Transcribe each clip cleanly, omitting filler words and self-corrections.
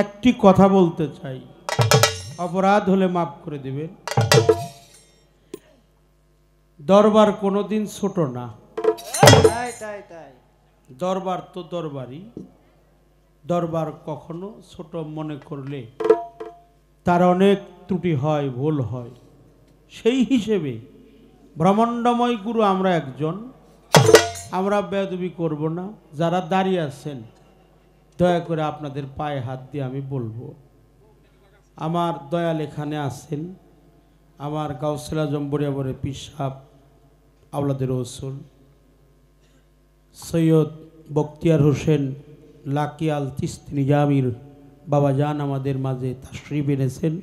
একটি কথা বলতে চাই, অপরাধ হলে মাফ করে দিবেন। দরবার কোনোদিন ছোট না, দরবার তো দরবারই। দরবার কখনো ছোট মনে করলে তার অনেক ত্রুটি হয়, ভুল হয়। সেই হিসেবে ব্রহ্মাণ্ডময় গুরু আমরা একজন, আমরা বেয়াদবি করব না। যারা দাঁড়িয়ে আছেন দয়া করে আপনাদের পায়ে হাত দিয়ে আমি বলবো, আমার দয়াল এখানে আছেন, আমার গাউসুল আজম বরিয়াবরে পীর সাহেব আওলাদের রসুল সৈয়দ বখতিয়ার হোসেন লাকি আল চিশতি নিজামির বাবা জান আমাদের মাঝে তাশরিফ এনেছেন।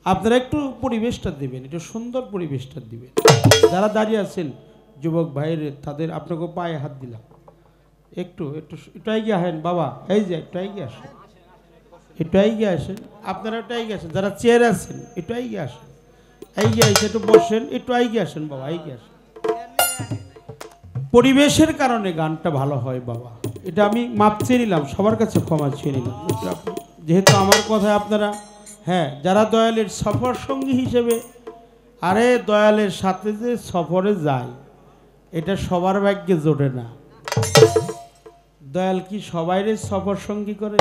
আপনারা একটু পরিবেশটা দিবেন, একটু সুন্দর পরিবেশটা দিবেন। যারা দাঁড়িয়ে আছেন যুবক ভাইয়ের, তাদের আপনাকে পায়ে হাত দিলাম, একটু একটু একটু এগিয়ে আসেন বাবা, এই যে একটু এগিয়ে আসেন, একটু এগিয়ে আসেন। আপনারা একটু এগিয়ে আসেন, যারা চেয়ারে আছেন একটু এগিয়ে আসেন, এগিয়ে আসেন, একটু বসেন, একটু এগিয়ে আসেন বাবা, এগিয়ে আসেন। পরিবেশের কারণে গানটা ভালো হয় বাবা, এটা আমি মাপ চেয়ে নিলাম, সবার কাছে ক্ষমা চেয়ে নিলাম। যেহেতু আমার কথায় আপনারা, হ্যাঁ, যারা দয়ালের সফর সঙ্গী হিসেবে, আরে দয়ালের সাথে যে সফরে যায় এটা সবার ভাগ্যে জোটে না। দয়াল কি সবাইরে সফর সঙ্গী করে?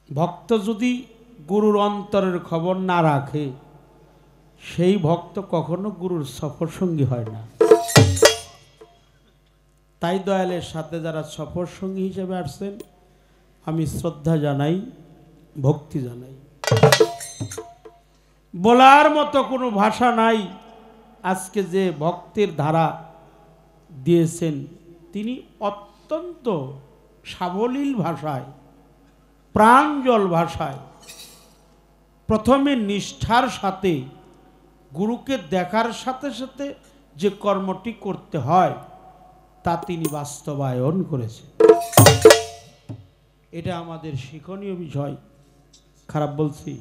ভক্ত যদি গুরুর অন্তরের খবর না রাখে সেই ভক্ত কখনো গুরুর সফর সঙ্গী হয় না। তাই দয়ালের সাথে যারা সফর সঙ্গী হিসেবে আসছেন আমি শ্রদ্ধা জানাই, ভক্তি জানাই। বলার মতো কোনো ভাষা নাই। আজকে যে ভক্তের ধারা দিয়েছেন তিনি অত্যন্ত সাবলীল ভাষায়, প্রাঞ্জল ভাষায়, প্রথমে নিষ্ঠার সাথে গুরুকে দেখার সাথে সাথে যে কর্মটি করতে হয় তা তিনি বাস্তবায়ন করেছেন। এটা আমাদের শিক্ষণীয় বিষয়। খারাপ বলছি?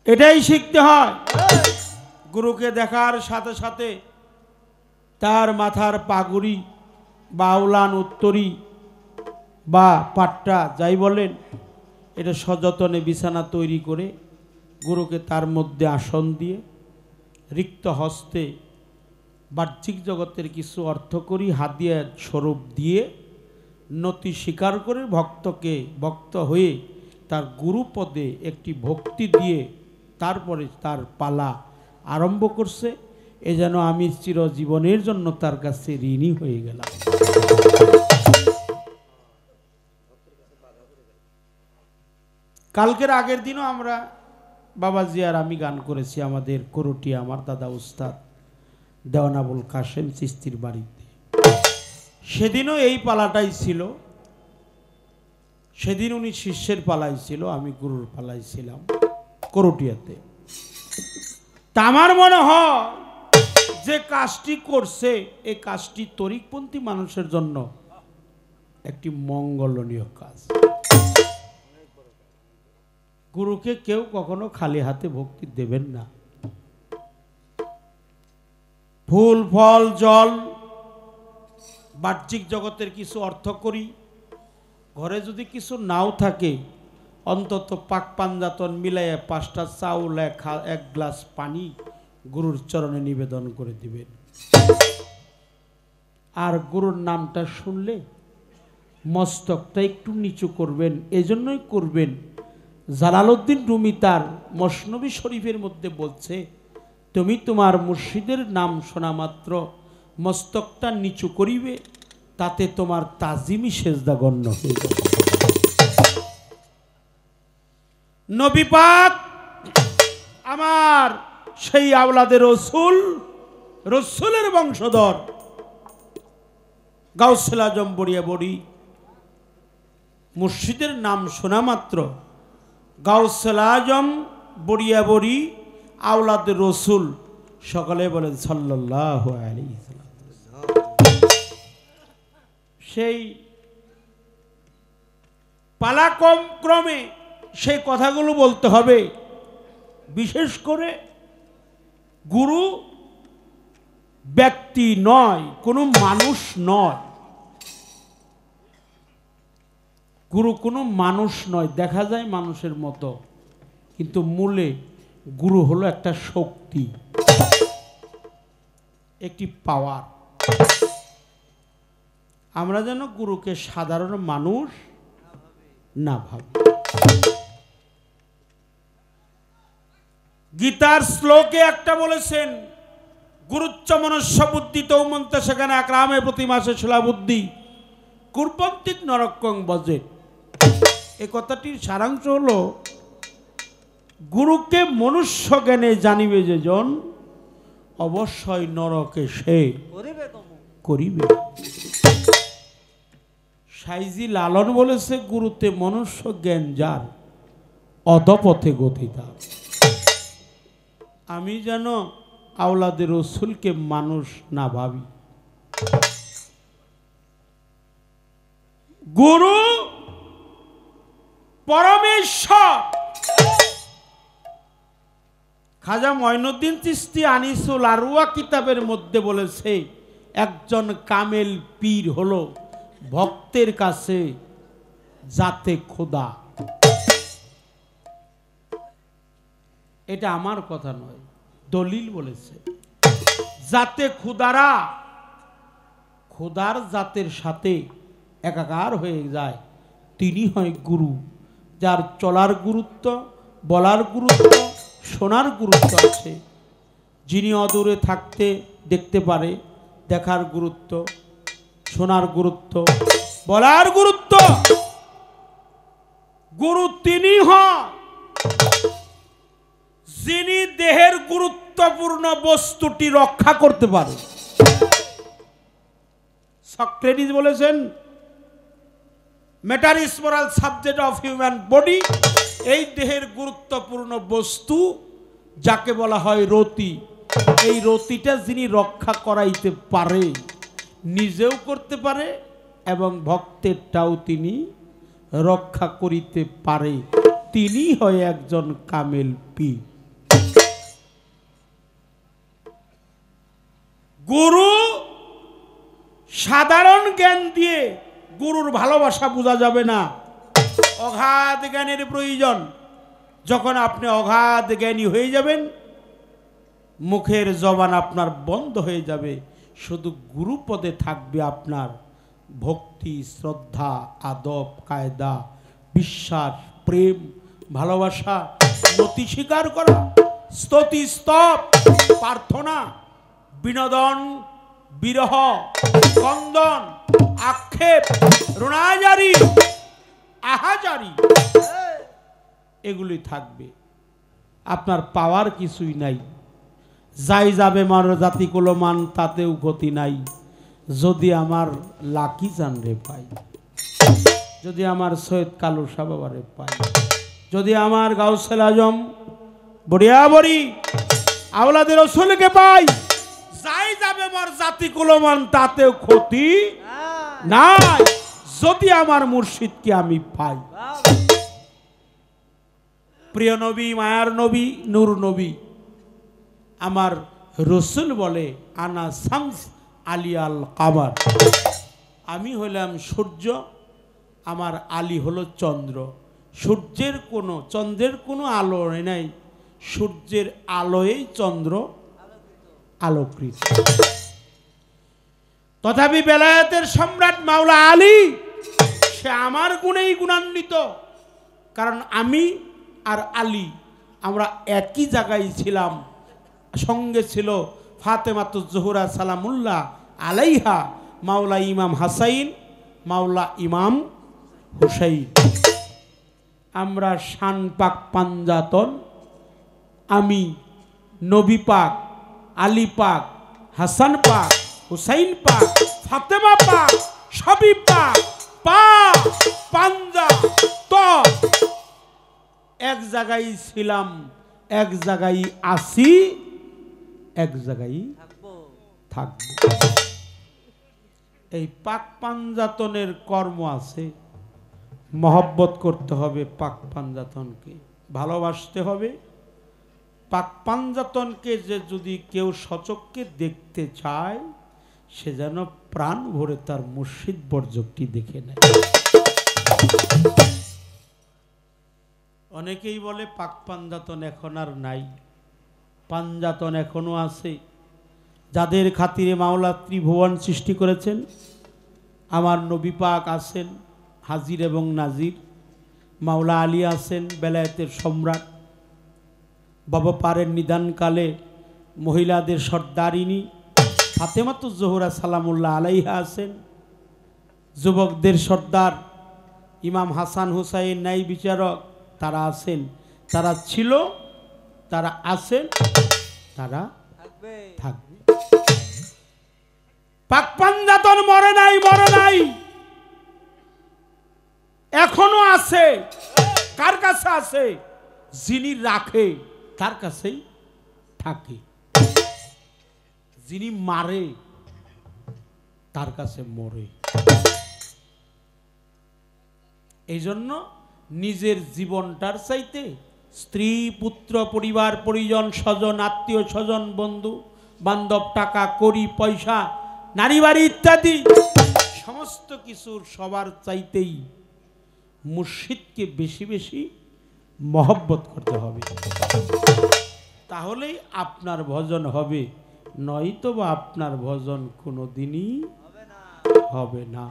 এটাই শিখতে হয়। গুরুকে দেখার সাথে সাথে তার মাথার পাগুড়ি বা আউলান উত্তরি বা পাট্টা যাই বলেন, এটা সযতনে বিছানা তৈরি করে গুরুকে তার মধ্যে আসন দিয়ে রিক্ত হস্তে বাহ্যিক জগতের কিছু অর্থকরী হাদিয়া স্বরূপ দিয়ে নতি স্বীকার করে ভক্তকে ভক্ত হয়ে তার গুরুপদে একটি ভক্তি দিয়ে তারপরে তার পালা আরম্ভ করছে। এ যেন আমি চিরজীবনের জন্য তার কাছে ঋণী হয়ে গেলাম। কালকের আগের দিনও আমরা বাবাজি আর আমি গান করেছি আমাদের করটিয়া, আমার দাদা উস্তাদ দেওয়ান আবুল কাশেম চিস্তির বাড়িতে। সেদিনও এই পালাটাই ছিল। সেদিন উনি শিষ্যের পালাই ছিল, আমি গুরুর পালাই ছিলাম করটিয়াতে। তা আমার মনে হয় যে কাজটি করছে এই কাজটি তরিকপন্থী মানুষের জন্য একটি মঙ্গলনীয় কাজ। গুরুকে কেউ কখনো খালি হাতে ভক্তি দেবেন না। ফুল ফল জল বাহ্যিক জগতের কিছু অর্থ করি, ঘরে যদি কিছু নাও থাকে অন্তত পাক পাঞ্জাতন মিলাইয়া 5টা চাউল এক গ্লাস পানি গুরুর চরণে নিবেদন করে দিবেন। আর গুরুর নামটা শুনলে মস্তকটা একটু নিচু করবেন। এজন্যই করবেন, জালালউদ্দিন রুমি তার মসনবী শরীফের মধ্যে বলছে, তুমি তোমার মুর্শিদের নাম শোনা মাত্র মস্তকটা নিচু করিবে, তাতে তোমার তাজিমি সেজদা গণ্য হয়ে যাবে। নবী পাক আমার সেই আওলাদের রসুল, রসুলের বংশধর গাউসুল আজম বরিয়াবরি মুর্শিদের নাম শোনা মাত্র গাউসুল আজম বরিয়াবরি আওলাদের রসুল সকলে বলেন সাল্লাল্লাহু আলাইহি ওয়াসাল্লাম। সেই পালাক্রম ক্রমে সেই কথাগুলো বলতে হবে। বিশেষ করে গুরু ব্যক্তি নয়, কোনো মানুষ নয়। গুরু কোনো মানুষ নয়, দেখা যায় মানুষের মতো, কিন্তু মূলে গুরু হলো একটা শক্তি, একটি পাওয়ার। আমরা যেন গুরুকে সাধারণ মানুষ না ভাবি। গীতার শ্লোকে একটা বলেছেন, গুরুচ্চ মনুষ্য বুদ্ধি তৌমন্ত সেখানে আক্রামে প্রতি মাসে ছোলা বুদ্ধি কুরপন্তিক নরকং বজে। এই কথাটির সারাংশ হলো, গুরুকে মনুষ্য জ্ঞানে জানিবে যেজন, অবশ্যই নরকে সে করিবে। সাইজি লালন বলেছে, গুরুতে মনুষ্য জ্ঞান যার, অধপথে গতি তার। আমি যেন আওলাদের রসুলকে মানুষ না ভাবি। গুরু পরমেশ্বর। খাজা মঈনুদ্দিন চিশতি আনিসুল আরওয়াহ কিতাবের মধ্যে বলেছে, একজন কামেল পীর হলো ভক্তের কাছে জাতে খোদা। এটা আমার কথা নয়, দলিল বলেছে। জাতে খুদারা খোদার জাতের সাথে একাকার হয়ে যায়, তিনি হয় গুরু। যার চলার গুরুত্ব, বলার গুরুত্ব, শোনার গুরুত্ব আছে। যিনি অদূরে থাকতে দেখতে পারে, দেখার গুরুত্ব, শোনার গুরুত্ব, বলার গুরুত্ব, গুরু তিনি হন যিনি দেহের গুরুত্বপূর্ণ বস্তুটি রক্ষা করতে পারে। সক্রেটিস বলেছেন, matter is moral subject of human body. এই দেহের গুরুত্বপূর্ণ বস্তু যাকে বলা হয় রতি, এই রতিটা যিনি রক্ষা করাইতে পারে, নিজেও করতে পারে এবং ভক্তেরটাও তিনি রক্ষা করিতে পারে, তিনি হয় একজন কামেল পীর। গুরু সাধারণ জ্ঞান দিয়ে গুরুর ভালোবাসা বোঝা যাবে না, অগাধ জ্ঞানের প্রয়োজন। যখন আপনি অগাধ জ্ঞানী হয়ে যাবেন, মুখের জবান আপনার বন্ধ হয়ে যাবে, শুধু গুরুপদে থাকবে আপনার ভক্তি, শ্রদ্ধা, আদব, কায়দা, বিশ্বাস, প্রেম, ভালোবাসা, নতি স্বীকার করা, স্তুতি, স্তব, প্রার্থনা, বিনোদন, বিরহ, কন্দন, আক্ষেপ, রুণাজারি, আহাজারি, এগুলি থাকবে। আপনার পাওয়ার কিছুই নাই। যাই যাবে মার জাতি কুলমান, তাতেও ক্ষতি নাই, যদি আমার লাকি চানরে পাই, যদি আমার সৈয়দ কালু শাহ বাবারে পাই, যদি আমার গাউসুল আজম বড়িয়াবড়ি আওলাদের রসুলকে পাই, যাই যাবে মার জাতি কুলমান, তাতেও ক্ষতি নাই, যদি আমার মুর্শিদকে আমি পাই। প্রিয় নবী, মায়ার নবী, নূর নবী আমার রসুল বলে, আনা শামস আলী আল কামার, আমি হলাম সূর্য, আমার আলী হলো চন্দ্র। সূর্যের কোনো, চন্দ্রের কোনো আলো নাই, সূর্যের আলোয় চন্দ্র আলোকৃত। তথাপি বেলায়েতের সম্রাট মাওলা আলী, সে আমার গুণেই গুণান্বিত, কারণ আমি আর আলী আমরা একই জায়গায় ছিলাম। সঙ্গে ছিল ফাতেমাতুজ জোহরা সালামুল্লাহ আলাইহা, মাওলা ইমাম হাসাইন, মাওলা ইমাম হুসাইন। আমরা শান পাক পাঞ্জাতন, আমি নবী পাক, আলী পাক, হাসান পাক, হুসাইন পাক, ফাতেমা পাক, সবই পাক, পাক পাঞ্জা তো এক জায়গায় ছিলাম, এক জায়গায় আসি, এক জায়গায় থাকব। এই পাক পাঞ্জাতনের কর্ম আছে, মহব্বত করতে হবে, পাক পাঞ্জাতনকে ভালোবাসতে হবে। পাক পাঞ্জাতনকে যে যদি কেউ সচক্ষে দেখতে চায়, সে যেন প্রাণ ভরে তার মুর্শিদ বর্জকটি দেখে নেয়। অনেকেই বলে পাক পাঞ্জাতন এখন আর নাই, পাঞ্জাতন এখনো আছে। যাদের খাতিরে মাওলা ত্রিভুবন সৃষ্টি করেছেন, আমার নবী পাক আছেন হাজির এবং নাজির, মাওলা আলী আছেন বেলায়েতের সম্রাট, বাবা পারের নিদানকালে মহিলাদের সর্দারিনী ফাতেমাতুজ জোহরা সালামুল্লাহ আলাইহা আছেন, যুবকদের সর্দার ইমাম হাসান হুসাইন ন্যায় বিচারক তারা আছেন, তারা ছিল, তারা আছেন, তারা থাকবে। পাক পাঞ্জাতন মরে নাই, মরে নাই, এখনো আছে। কার কাছে আছে? যিনি রাখে তার কাছেই থাকে, যিনি মারে তার কাছে মরে। এই জন্য নিজের জীবনটার চাইতে স্ত্রী পুত্র পরিবার পরিজন স্বজন আত্মীয় স্বজন বন্ধু বান্ধব টাকা কড়ি পয়সা নারী বাড়ি ইত্যাদি সমস্ত কিছুর সবার চাইতেই মুর্শিদকে বেশি বেশি মহব্বত করতে হবে, তাহলেই আপনার ভজন হবে, নয়তো বা আপনার ভজন কোনোদিনই হবে না।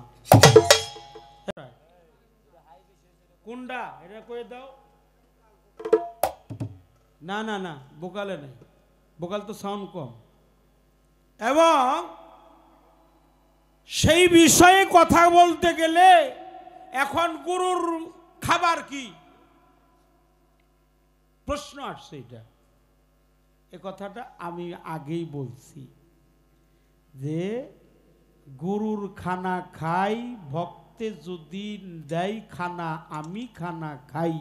কোনটা এটা কয়ে দাও। না না না, বোকালে নাই, বোকাল তো সাউন্ড কম। এবং সেই বিষয়ে কথা বলতে গেলে এখন গুরুর খাবার কি প্রশ্ন আসছে। এটা এ কথাটা আমি আগেই বলছি যে গুরুর খানা খাই, ভক্তে যদি দেয় খানা আমি খানা খাই,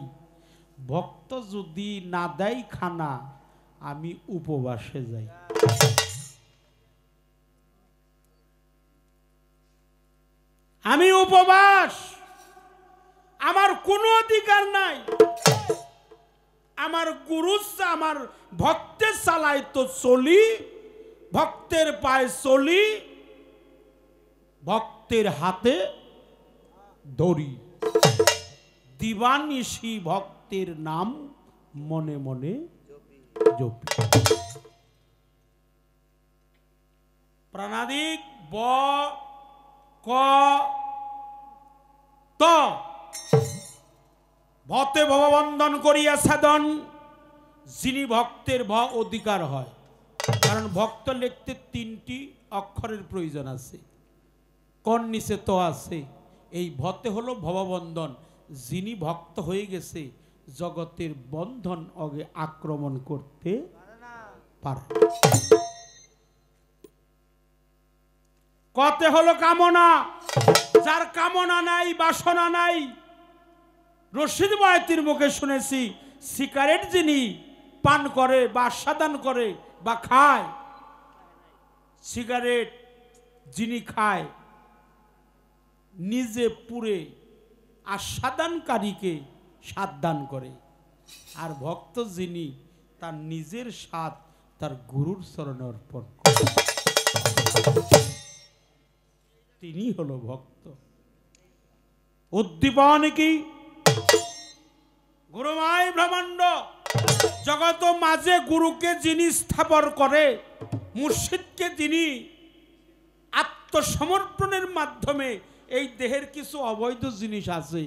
ভক্ত যদি না দেয় খানা আমি উপবাসে যাই। আমি উপবাস, আমার কোনো অধিকার নাই। আমার গুরু আমার ভক্তের চালায় তো চলি, ভক্তের পায়ে চলি, ভক্তের হাতে ধরি, দিবানিশি ভক্তের নাম মনে মনে জপি। প্রাণাদিক ব ক ত ভতে ভববন্ধন করিয়া সাধন, যিনি ভক্তের ভ অধিকার হয়। কারণ ভক্ত লিখতে 3টি অক্ষরের প্রয়োজন আছে, কর নিচে তো আছে। এই ভতে হলো ভববন্ধন, যিনি ভক্ত হয়ে গেছে জগতের বন্ধন অগে আক্রমণ করতে পারে। কতে হলো কামনা, যার কামনা নাই বাসনা নাই। রশিদ বয়াতির মুখে শুনেছি সিগারেট যিনি পান করে বা আস্বাদন করে বা খায়, সিগারেট যিনি খায় নিজে পুরে আস্বাদনকারীকে স্বাদ দান করে, আর ভক্ত যিনি তার নিজের স্বাদ তার গুরুর চরণে অর্পণ করে, তিনি হলো ভক্ত। উদ্দীপন কি? গুরুময় ব্রহ্মাণ্ড জগত মাঝে গুরুকে যিনি স্থাপন করে, মুর্শিদকে যিনি আত্মসমর্পণের মাধ্যমে এই দেহের কিছু অবৈধ জিনিস আছে,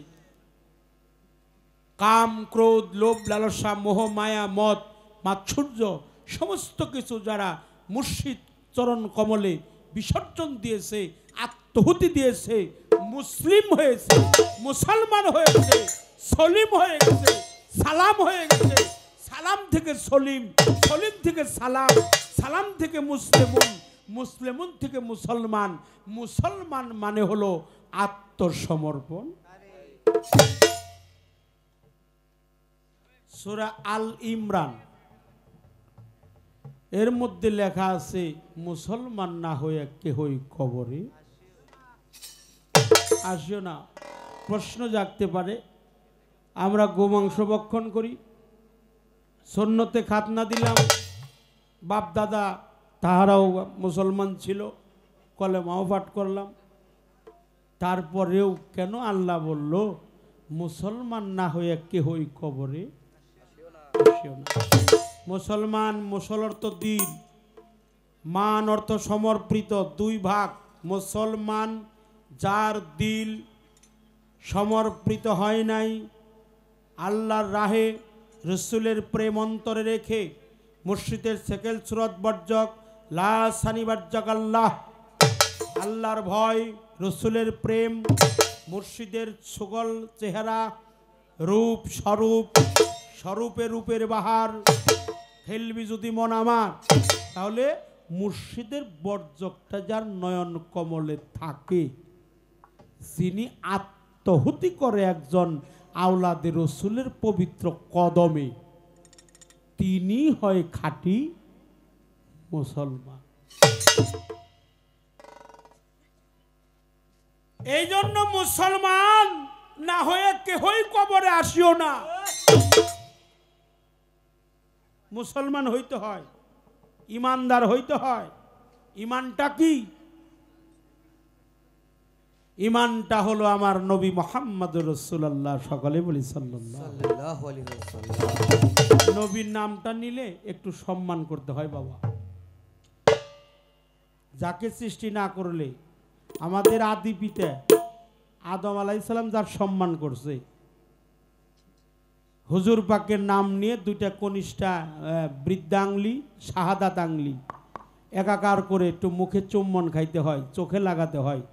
কাম ক্রোধ লোভ লালসা মোহ মায়া মদ মাৎসর্য সমস্ত কিছু যারা মুর্শিদ চরণ কমলে বিসর্জন দিয়েছে, আত্মহুতি দিয়েছে, মুসলিম হয়েছে, মুসলমান হয়েছে, সলিম হয়ে গেছে, সালাম হয়ে গেছে, সালাম থেকে সলিম, সলিম থেকে সালাম, সালাম থেকে মুসলিমুন, মুসলিমুন থেকে মুসলমান, মুসলমান মানে হলো আত্মসমর্পণ। সূরা আল ইমরান এর মধ্যে লেখা আছে মুসলমান না হয়ে কেহই কবরে আসিও না। প্রশ্ন জাগতে পারে, আমরা গোমাংস ভক্ষণ করি, সুন্নতে খাতনা দিলাম, বাপ দাদা তাহারাও মুসলমান ছিল, কলেমাও পাঠ করলাম, তারপরেও কেন আল্লাহ বলল মুসলমান না হয়ে কেহই কবরে আসিও না। মুসলমান, মুসল অর্থ দিন, মান অর্থ সমর্পিত, দুই ভাগ। মুসলমান যার দিল সমর্পিত হয় নাই আল্লাহর রাহে, রসুলের প্রেম অন্তরে রেখে, মুর্শিদের সেকেল সুরত বর্জক লা সানি বর্জক আল্লাহ, আল্লাহর ভয়, রসুলের প্রেম, মুর্শিদের সুগল চেহারা, রূপ স্বরূপ, স্বরূপে রূপের বাহার খেলবি যদি মন আমার, তাহলে মুর্শিদের বর্জকটা যার নয়ন কমলে থাকে, যিনি আত্মহুতি করে একজন আওলাদে রসুলের পবিত্র কদমে, তিনি হয় খাঁটি মুসলমান। এই জন্য মুসলমান না হয়ে কেহই কবরে আসিও না। মুসলমান হইতে হয়, ইমানদার হইতে হয়। ইমানটা কি? ইমানটা হলো আমার নবী মুহাম্মদ রাসূলুল্লাহ, সকলে বলি সাল্লাল্লাহু আলাইহি ওয়াসাল্লাম। নবীর নামটা নিলে একটু সম্মান করতে হয় বাবা। যাকে সৃষ্টি না করলে, আমাদের আদি পিতা আদম আলাইহিস সালাম যার সম্মান করছে, হুজুর পাকের নাম নিয়ে দুইটা কনিষ্ঠা বৃদ্ধাঙ্গুলি, শাহাদাত আঙ্গুলি একাকার করে একটু মুখে চুম্বন খাইতে হয়, চোখে লাগাতে হয়।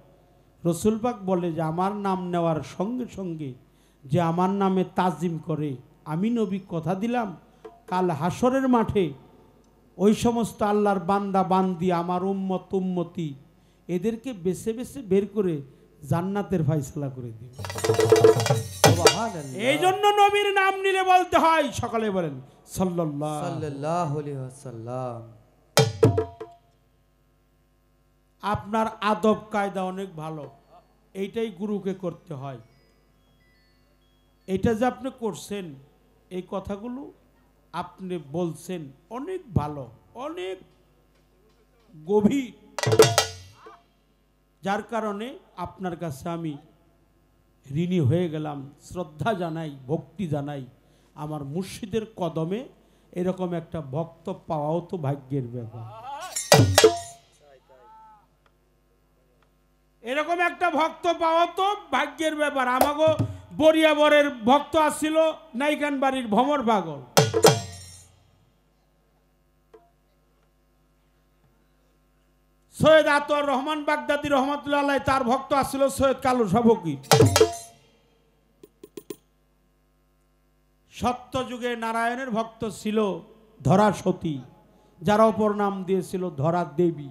রসুল পাক বলে যে আমার নাম নেওয়ার সঙ্গে সঙ্গে যে আমার নামে তাজিম করে, আমি নবী কথা দিলাম কাল হাসরের মাঠে ওই সমস্ত আল্লাহর বান্দা বান্দি, আমার উম্মত উম্মতি, এদেরকে বেছে বেছে বের করে জান্নাতের ফয়সালা করে দিবে। এই জন্য নবীর নাম নিলে বলতে হয়, সকালে বলেন সাল্লাল্লাহু আলাইহি ওয়াসাল্লাম। আপনার আদব কায়দা অনেক ভালো, এইটাই গুরুকে করতে হয়। এটা যে আপনি করছেন, এই কথাগুলো আপনি বলছেন অনেক ভালো, অনেক গভীর, যার কারণে আপনার কাছে আমি ঋণী হয়ে গেলাম, শ্রদ্ধা জানাই, ভক্তি জানাই। আমার মুর্শিদের কদমে এরকম একটা ভক্ত পাওয়াও তো ভাগ্যের ব্যাপার। এরকম একটা ভক্ত পাওয়া তো ভাগ্যের ব্যাপার। আমাগো বরিয়াবরের ভক্ত আসছিল নাইকান বাড়ির ভমর পাগল, সৈয়দ আতর রহমান বাগদাদি রহমতুল্লাহ আলাইহি, তার ভক্ত আসছিল সৈয়দ কালু সবকি। সত্য যুগে নারায়ণের ভক্ত ছিল ধরা সতী, যার অপর নাম দিয়েছিল ধরা দেবী,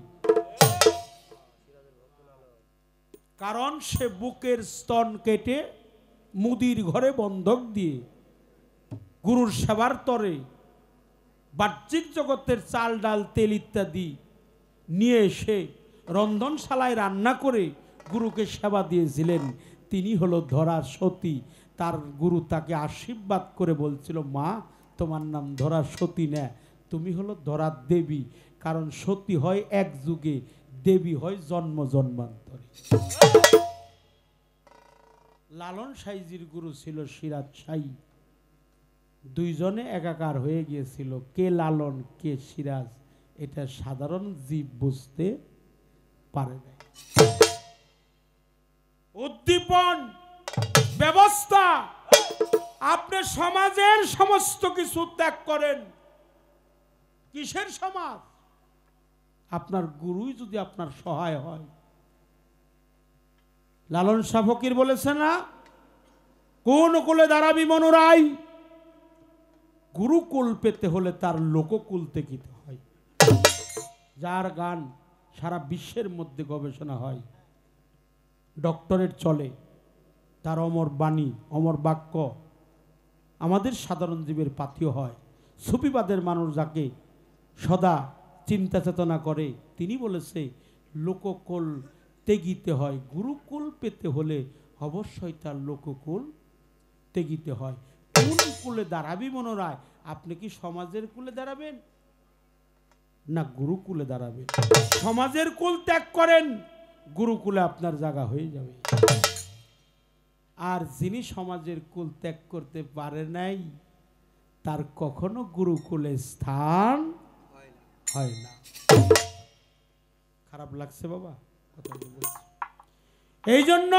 কারণ সে বুকের স্তন কেটে মুদির ঘরে বন্ধক দিয়ে গুরুর সেবার তরে বাহ্যিক জগতের চাল ডাল তেল ইত্যাদি নিয়ে এসে রন্ধনশালায় রান্না করে গুরুকে সেবা দিয়েছিলেন। তিনি হলো ধরা সতী। তার গুরু তাকে আশীর্বাদ করে বলছিল, মা তোমার নাম ধরা সতী না, তুমি হলো ধরা দেবী, কারণ সতী হয় এক যুগে, দেবী হয় জন্ম জন্মান্তরে। লালন সাইজির গুরু ছিল সিরাজ সাই, দুইজনে একাকার হয়ে গিয়েছিল। কে লালন কে সিরাজ এটা সাধারণ জীব বুঝতে পারে না। উদ্দীপন ব্যবস্থা, আপনি সমাজের সমস্ত কিছু ত্যাগ করেন। কিসের সমাজ? আপনার গুরুই যদি আপনার সহায় হয়। লালন শাহ ফকির বলেছে না, কোন কুলে দাঁড়াবি মনোরাই, গুরুকুল পেতে হলে তার লোককুল তেকিতে হয়। যার গান সারা বিশ্বের মধ্যে গবেষণা হয়, ডক্টরেট চলে, তার অমর বাণী, অমর বাক্য আমাদের সাধারণ জীবের পাথেয় হয়। সুফিবাদের মানুষ যাকে সদা চিন্তা চেতনা করে, তিনি বলেছে লোককুল তেগিতে হয়, গুরুকুল পেতে হলে অবশ্যই তার লোককুল তেগিতে হয়। কোন কুলে দাঁড়াবি মনোরায়? আপনি কি সমাজের কুলে দাঁড়াবেন না গুরুকুলে দাঁড়াবেন? সমাজের কুল ত্যাগ করেন, গুরুকুলে আপনার জায়গা হয়ে যাবে। আর যিনি সমাজের কুল ত্যাগ করতে পারে নাই তার কখনো গুরুকুলে স্থান হয় না। খারাপ লাগছে বাবা কথাগুলো বলছি। এই জন্য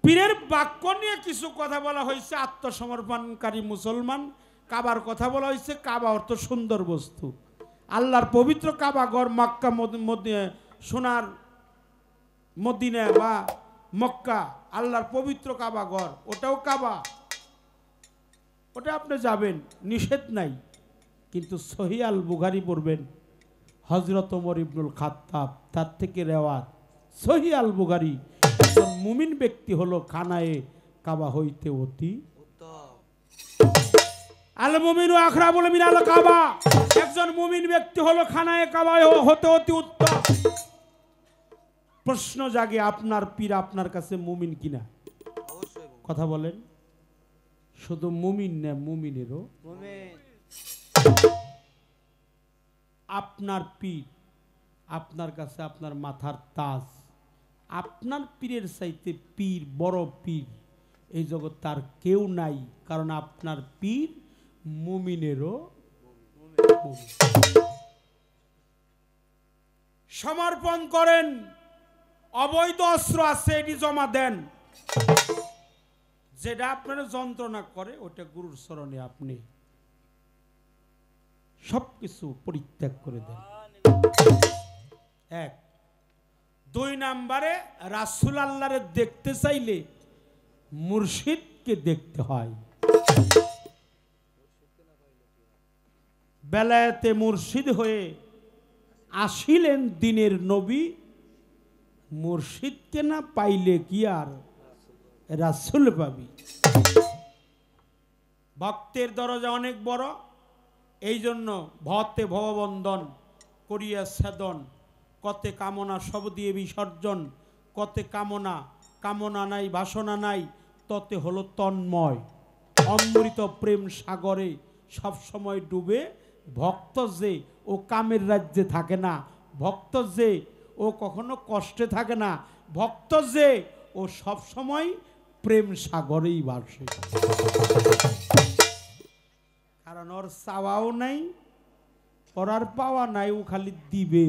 পীরের বাক্য নিয়ে কিছু কথা বলা হয়েছে। আত্মসমর্পণকারী মুসলমান, কাবার কথা বলা হয়েছে। কাবা অর্থ সুন্দর বস্তু। আল্লাহর পবিত্র কাবা ঘর মক্কা সোনার মদিনা বা মক্কা, আল্লাহর পবিত্র কাবা ঘর, ওটাও কাবা, ওটা আপনি যাবেন, নিষেধ নাই। কিন্তু সহিহ আল বুখারী পড়বেন, হযরত ওমর ইবনুল খাত্তাব তার থেকে রেওয়াত, সহিহ আল বুখারী, একজন মুমিন ব্যক্তি হলো খানায়ে কাবা হইতে অতি উত্তম। আল মুমিনু আকরাবুল মিনাল কাবা, একজন মুমিন ব্যক্তি হলো খানায়ে কাবা হতে অতি উত্তম। প্রশ্ন জাগে, আপনার পীর আপনার কাছে মুমিন কিনা? কথা বলেন। শুধু মুমিন না, মুমিনেরও মুমিন। আপনার পীর আপনার কাছে আপনার মাথার তাজ। আপনার পীরের চাইতে পীর, বড় পীর এই জগৎ তার কেউ নাই, কারণ আপনার পীর মুমিনেরও মুমিন। সমর্পণ করেন। অবৈধ অস্ত্র আছে, এটি জমা দেন। যেটা আপনার যন্ত্রণা করে ওটা গুরুর চরণে আপনি সবকিছু পরিত্যাগ করে দেন। এক। 2 নম্বরে রাসূল আল্লাহরে দেখতে চাইলে মুর্শিদকে দেখতে হয়। বেলায়েতে মুর্শিদ হয়ে আসিলেন দিনের নবী, মুর্শিদকে না পাইলে কি আর রাসূল পাবি? ভক্তের দরজা অনেক বড়, এই জন্য ভতে ভববন্ধন করিয়া ছেদন, কতে কামনা সব দিয়ে বিসর্জন, কতে কামনা কামনা নাই বাসনা নাই, ততে হলো তন্ময়। অমৃত প্রেম সাগরে সব সময় ডুবে, ভক্ত যে ও কামের রাজ্যে থাকে না, ভক্ত যে ও কখনো কষ্টে থাকে না, ভক্ত যে ও সব সময় প্রেম সাগরেই বাসে। কারণ ওর চাওয়াও নাই, ওর আর পাওয়া নাই, ও খালি দিবে।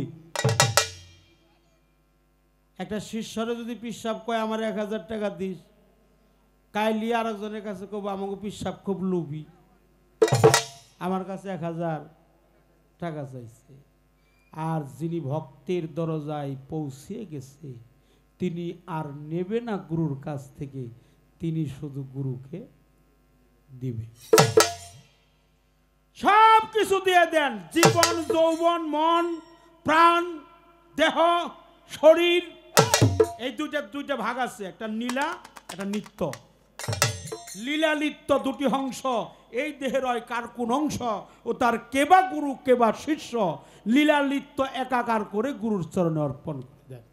একটা শিষ্যরে যদি পিসাব কয় আমার 1000 টাকা দিস, কাইলি আর একজনের কাছে কব আমাকে পিসাব খুব লুবি, আমার কাছে 1000 টাকা চাইছে। আর যিনি ভক্তের দরজায় পৌঁছে গেছে তিনি আর নেবে না গুরুর কাছ থেকে, তিনি শুধু গুরুকে দিবে। সব কিছু দিয়ে দেন, জীবন, যৌবন, মন, প্রাণ, দেহ, শরীর। এই দুইটা ভাগ আছে, একটা নীলা, একটা নিত্য। লীলা নিত্য দুটি অংশ। এই দেহের হয় কার কোন অংশ ও তার কেবা গুরু কেবা শিষ্য, লীলা নিত্য একাকার করে গুরুর চরণে অর্পণ করে দেন।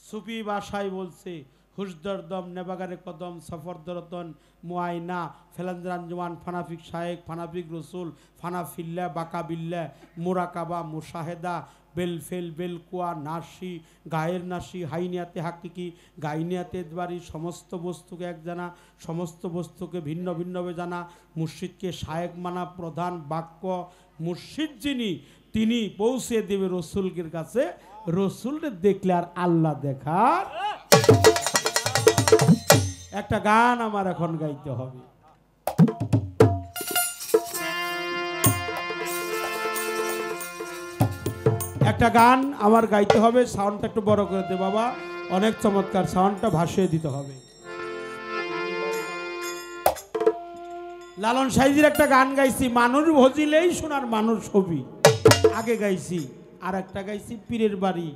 সুফি ভাষায় বলছে, হুসদরদম নেবাগারে কদম সফরদরতন মুআইনা ফেলান্দ্রান জওয়ান ফানাফিক শায়েক ফানাফিক রসুল ফানাফিল্লা বাকাবিল্লা মুরাকাবা মুশাহেদা বেলফেল বেলকুয়া নাসি গায়ের নাসি হাইনিয়াতে হাকিকি গাইনিয়াতে বাড়ি। সমস্ত বস্তুকে এক জানা, সমস্ত বস্তুকে ভিন্ন ভিন্নভাবে জানা। মুর্শিদকে শায়েক মানা প্রধান বাক্য। মুর্শিদ যিনি তিনি পৌঁছে দেবে রসুলের কাছে। রসুলকে দেখলে আর আল্লাহ দেখার। একটা গান আমার এখন গাইতে হবে। একটা গান আমার গাইতে হবে, সাউন্ডটা একটু বড় করে দে বাবা, অনেক চমৎকার সাউন্ডটা ভাসিয়ে দিতে হবে। লালন সাইজির একটা গান গাইছি, মানুষ ভজিলেই শোনার মানুষ ছবি, আগে গাইছি। আর একটা গাইছি, পীরের বাড়ি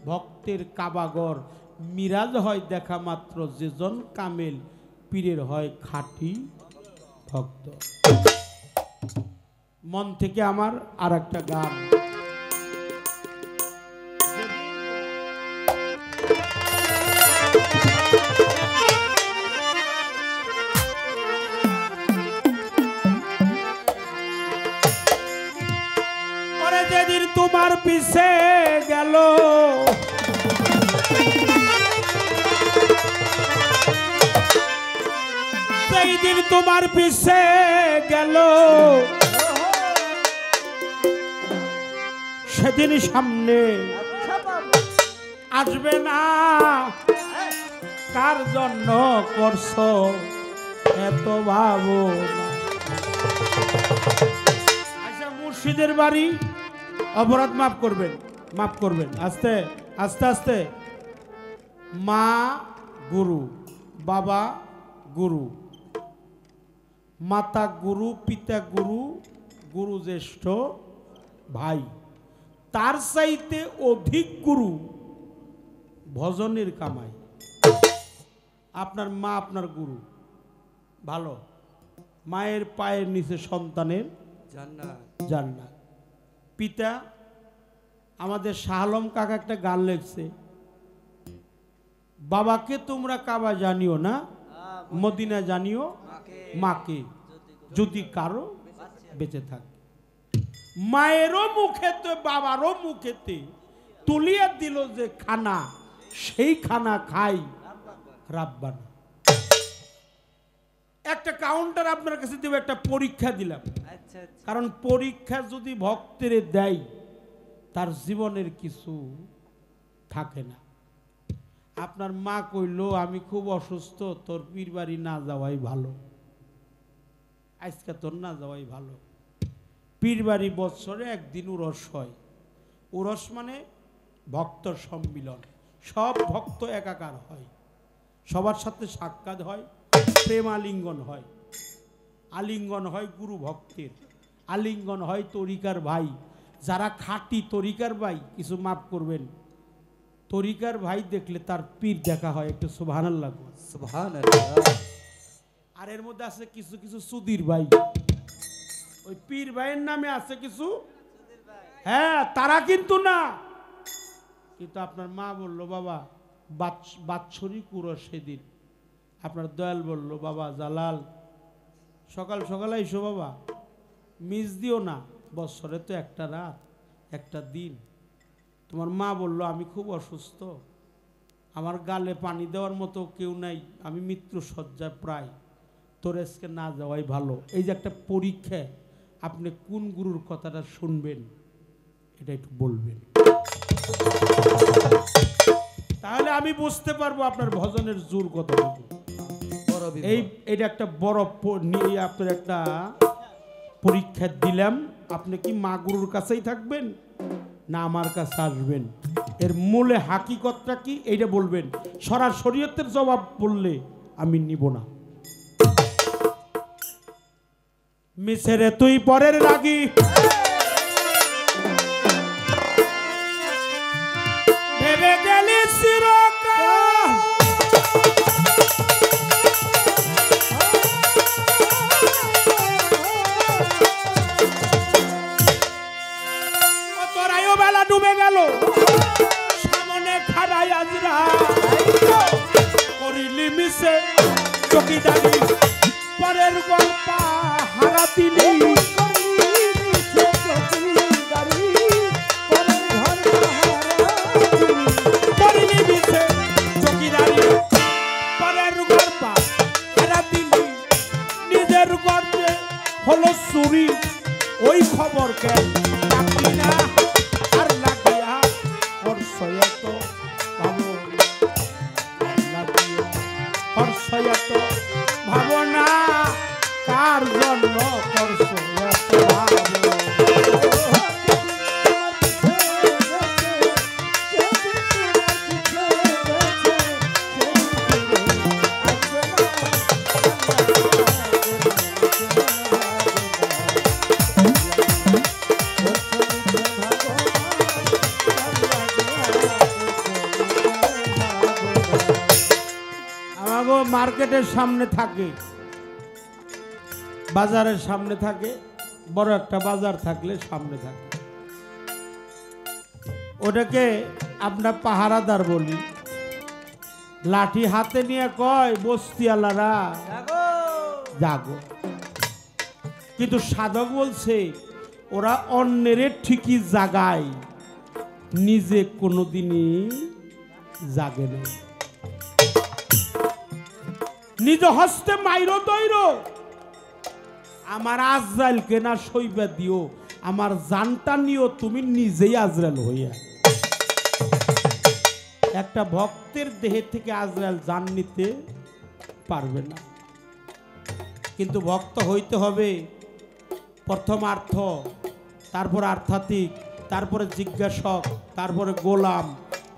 ভক্তের কাবাগর, মিরাজ হয় দেখা মাত্র যেজন কামেল, পীরের হয় খাঁটি ভক্ত। মন থেকে আমার আর একটা গান। ওরে যেদিন তোমার পিছে গেল যেই দিন তোমার পিছে গেল সেদিন সামনে আসবে না। কার জন্য করছো এত ভাবনা? আচ্ছা, মুর্শিদের বাড়ি, অপরাধ মাফ করবেন, মাফ করবেন, আস্তে আস্তে আস্তে। মা গুরু, বাবা গুরু, মাতা গুরু, পিতা গুরু, গুরু জ্যেষ্ঠ ভাই, তার চাইতে অধিক গুরু ভজনের কামাই। আপনার মা আপনার গুরু, ভালো। মায়ের পায়ের নিচে সন্তানের জান্নাত। পিতা, আমাদের শাহ আলম কাকা একটা গান লিখছে, বাবাকে তোমরা কাবা জানিও না, মদিনা জানিও মাকে, যদি কারো বেঁচে থাকে। মায়েরও মুখেতে বাবারও মুখেতে তুলিয়া দিল যে খানা, সেই খানা খাই রাব্বানা। একটা কাউন্টার আপনার কাছে দেব, একটা পরীক্ষা দিলাম। কারণ পরীক্ষা যদি ভক্তের দেয় তার জীবনের কিছু থাকে না। আপনার মা কইল আমি খুব অসুস্থ, তোর পীর বাড়ি না যাওয়াই ভালো, আজকে তোর না যাওয়াই ভালো। পীর বাড়ি বৎসরে একদিন উরস হয়। উরস মানে ভক্তর সম্মিলন, সব ভক্ত একাকার হয়, সবার সাথে সাক্ষাৎ হয়, প্রেম আলিঙ্গন হয়। আলিঙ্গন হয় গুরু ভক্তের, আলিঙ্গন হয় তরিকার ভাই। যারা খাঁটি তরিকার ভাই, কিছু মাফ করবেন, তরিকার ভাই দেখলে তার পীর দেখা হয়। একটু সুবহানাল্লাহ, সুবহানাল্লাহ। আর এর মধ্যে আছে কিছু কিছু সুধীর ভাই, ওই পীর ভাইয়ের নামে আছে কিছু, হ্যাঁ, তারা কিন্তু না। কিন্তু আপনার মা বলল বাবা বাৎসরিক উরস সেদিন, আপনার দয়াল বলল বাবা জালাল সকাল সকালে এসো বাবা, মিস দিও না, বৎসরে তো একটা রাত একটা দিন। তোমার মা বলল আমি খুব অসুস্থ, আমার গালে পানি দেওয়ার মতো কেউ নাই, আমি মৃত্যু শয্যায় প্রায়, তোর আজকে না যাওয়াই ভালো। এই যে একটা পরীক্ষা, আপনি কোন গুরুর কথাটা শুনবেন এটা একটু বলবেন, তাহলে আমি বুঝতে পারবো আপনার ভজনের জোর কতটুকু। এইটা একটা বড় নিয়ে আপনার একটা পরীক্ষা দিলাম। আপনি কি মা গুরুর কাছেই থাকবেন না আমার কাছে আসবেন? এর মূলে হাকিকতটা কি এইটা বলবেন। শরীয়তের জবাব বললে আমি নিব না। মিছেরে তুই পরের রাগী, ভেবে গেলি চিরকাল, তোরাইও বেলা ডুবে গেল, সামনে খাড়াই আজরা করিলি মিশে চকিদারি, পরের গল্প হারা দিলি, নিজের গর্বে হলো চুরি, ওই খবর কেন রাখলি না? আর লাগিয়া হর্ষয়ত হর্ষয়ত ভাবনা, কার জন্য করছো এত ভাবনা? মার্কেটের সামনে থাকে, বাজারের সামনে থাকে, বড় একটা বাজার থাকলে সামনে থাকে, ওটাকে আমরা পাহারাদার বলি। লাঠি হাতে নিয়ে কয় বস্তিওয়ালারা জাগো, কিন্তু সাধক বলছে ওরা অন্যের ঠিকই জাগায়, নিজে কোনোদিনই জাগে না। নিজ হস্তে মাইরো দৈর আমার আজরাইলকে না সইবা দিও, আমার জানটা নিও তুমি নিজেই আজরাইল হইয়া। একটা ভক্তের দেহে থেকে আজরাইল জান নিতে পারবে না, কিন্তু ভক্ত হইতে হবে প্রথম আর্থ, তারপরে আর্থাতিক, তারপরে জিজ্ঞাসক, তারপরে গোলাম,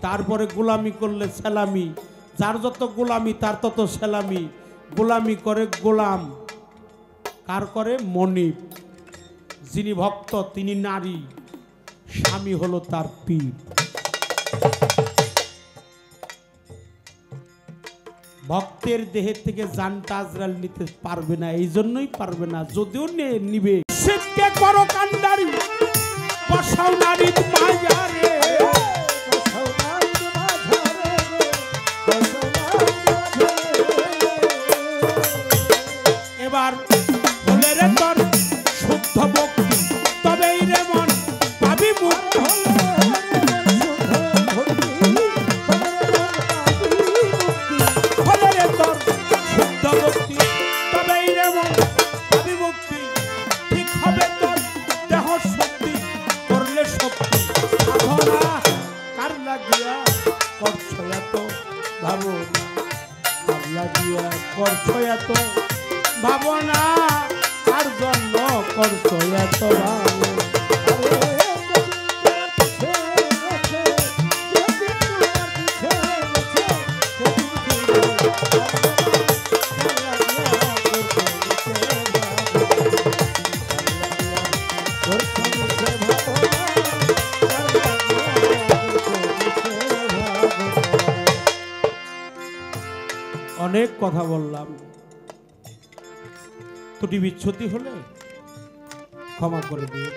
তারপরে গোলামি করলে সেলামি। যার যত গোলামি তার তত সেলামি। গোলামি করে গোলাম কার করে? মনিব। যিনি ভক্ত তিনি নারী, স্বামী হলো তার পীর। ভক্তের দেহের থেকে জানটা আজরাইল নিতে পারবে না, এই জন্যই পারবে না। যদিও নিবে সিটকে করো কান্ডারি বসাও নারীর মাঝারে, এবার বলে রে তোর শুদ্ধ ভক্তি তবেই রে মন পাবি মুক্তি। বলে রে তোর শুদ্ধ ভক্তি তবেই রে মন পাবি মুক্তি। ঠিক হবে তোর দেহ শক্তি করলে শক্তি। সাধনা কার লাগিয়া করছো এত ভাবনা, কার লাগিয়া করছো এত ভাবনা, কার জন্য করছো এত ভাবনা। অনেক কথা বললাম, ত্রুটি বিচ্ছুতি হলে ক্ষমা করে দিও।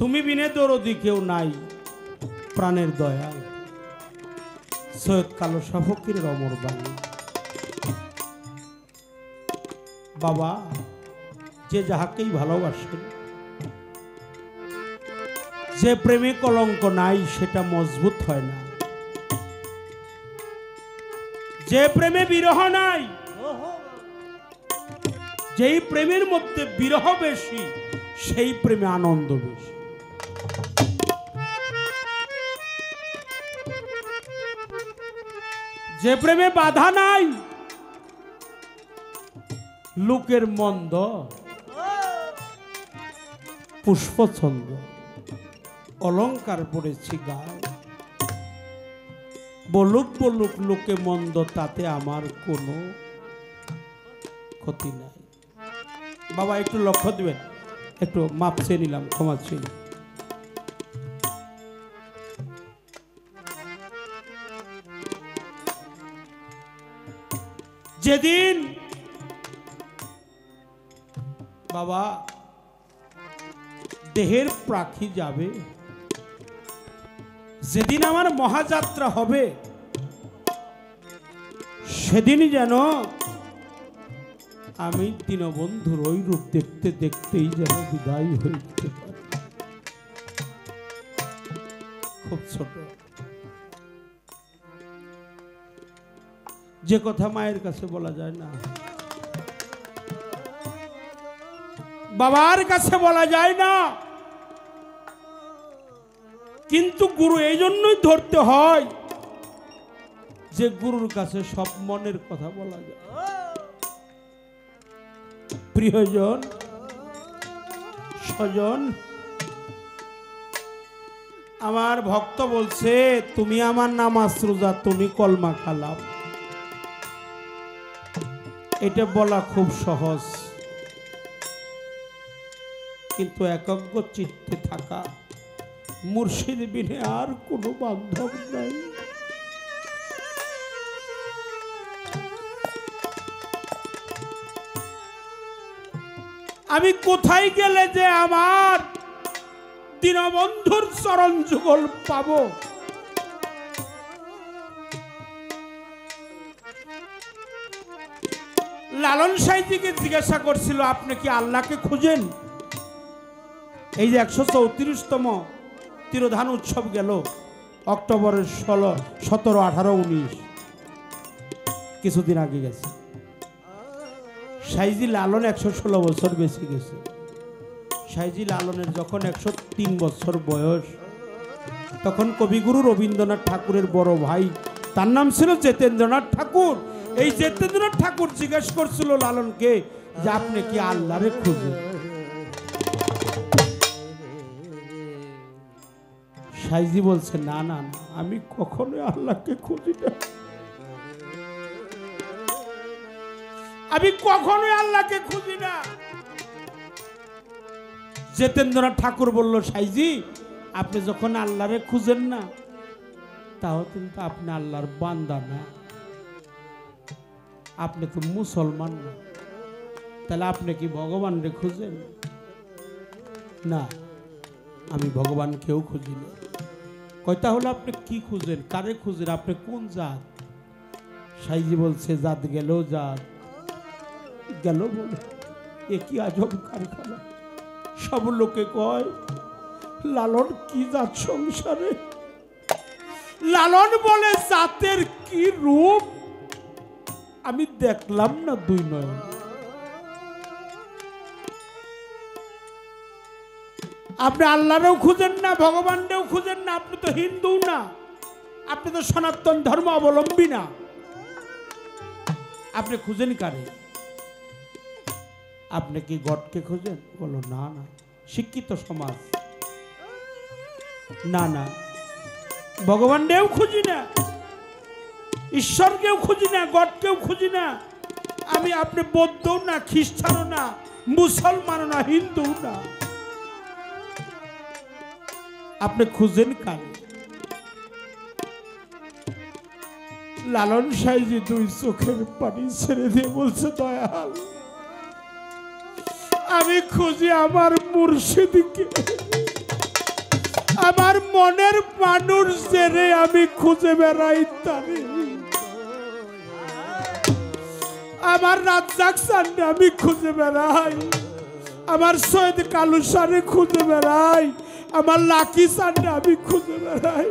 তুমি বিনে দরদি কেউ নাই, প্রাণের দয়াল। সৈয়দ কালো শাহ ফকিরের অমর বাণী। বাবা যে যাহাকেই ভালোবাসেন, যে প্রেমে কলঙ্ক নাই সেটা মজবুত হয় না। যে প্রেমে বিরহ নাই, যেই প্রেমের মধ্যে বিরহ বেশি সেই প্রেমে আনন্দ বেশি। যে প্রেমে বাধা নাই, লোকের মন্দ পুষ্পছন্দ, অলংকার পড়েছি গায়ে। বলুক বলুক লোকে মন্দ, তাতে আমার কোনো ক্ষতি নাই। বাবা একটু লক্ষ্য দিবেন, একটু মাপ চেয়ে নিলাম, ক্ষমা চেয়ে। যেদিন বাবা দেহের পাখি যাবে, যেদিন আমার মহাযাত্রা হবে, সেদিনই যেন আমি দীনবন্ধুর ওই রূপ দেখতে দেখতেই যেন বিদায় হয়ে যেতে পারি। খুব ছোট যে কথা মায়ের কাছে বলা যায় না, বাবার কাছে বলা যায় না, কিন্তু গুরু এই জন্যই ধরতে হয় যে গুরুর কাছে সব মনের কথা বলা যায়। প্রিয়জন স্বজন, আমার ভক্ত বলছে তুমি আমার নামাজ রোজা, তুমি কলমা কালাম। এটা বলা খুব সহজ, কিন্তু একাগ্র চিত্তে থাকা, মুর্শিদ বিনে আর কোনো বান্ধব নাই। আমি কোথায় গেলে যে আমার দীনবন্ধুর চরণ যুগল পাবো? লালন সাইজিকে জিজ্ঞাসা করছিল আপনি কি আল্লাহকে খুঁজেন? এই যে 134তম তিরোধান উৎসব গেল, অক্টোবরের 16, 17, 18, 19 কিছুদিন আগে গেছে। সাইজি লালন 116 বছর বেঁচে গেছে। সাইজি লালনের যখন 103 বছর বয়স, তখন কবিগুরু রবীন্দ্রনাথ ঠাকুরের বড় ভাই, তার নাম ছিল জিতেন্দ্রনাথ ঠাকুর। এই জিতেন্দ্রনাথ ঠাকুর জিজ্ঞেস করছিল লালনকে যে আপনি কি আল্লাহরে খুঁজেন? সাইজি বলছে না না না, আমি কখনোই আল্লাহকে খুঁজি না, আমি কখনোই আল্লাহকে খুঁজি না। জিতেন্দ্রনাথ ঠাকুর বলল, সাইজি আপনি যখন আল্লাহরে খুঁজেন না, তাও কিন্তু আপনি আল্লাহর বান্দা না, আপনি তো মুসলমান না, তাহলে আপনি কি ভগবানরে খুঁজেন? না, আমি ভগবানকেও খুঁজি না। কয় তাহলে আপনি কি খুঁজেন, কারে খুঁজেন, আপনি কোন জাত? সাইজি বলছে জাত গেল, জাত গেল বলে এ কি আজব কারখানা। সব লোকে কয় লালন কি জাত সংসারে, লালন বলে জাতের কি রূপ আমি দেখলাম না দুই নয়ন। আপনি আল্লাহরেও খুঁজেন না, ভগবানকেও খুঁজেন না, আপনি তো হিন্দু না, আপনি তো সনাতন ধর্ম অবলম্বী না, আপনি খুঁজেন কারে? আপনি কি গডকে খুঁজেন? বলো না না, শিক্ষিত সমাজ, না না, ভগবানকেও খুঁজি না, ঈশ্বরকেও খুঁজি না, গডকেও খুঁজি না, আমি আপনি বৌদ্ধও না, খ্রিস্টানও না, মুসলমানও না, হিন্দু না, আপনি খুঁজেন কারে? লালন সাইজি দুই চোখের পানি ছেড়ে দিয়ে বলছে, দয়াল আমি খুঁজি আমার মুর্শিদকে, আমার মনের মানুষ জেনে আমি খুঁজে বেড়াই তারে, আমার রাজ্জাক সান্নে আমি খুঁজে বেড়াই, আমার সৈয়দ কালু সারে খুঁজে বেড়াই, আমার লাকি সান্নে আমি খুঁজে বেড়াই।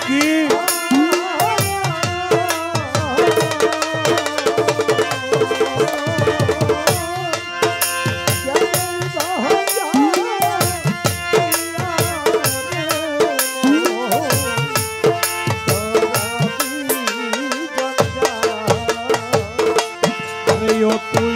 কি তুই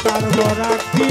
তার বরাকি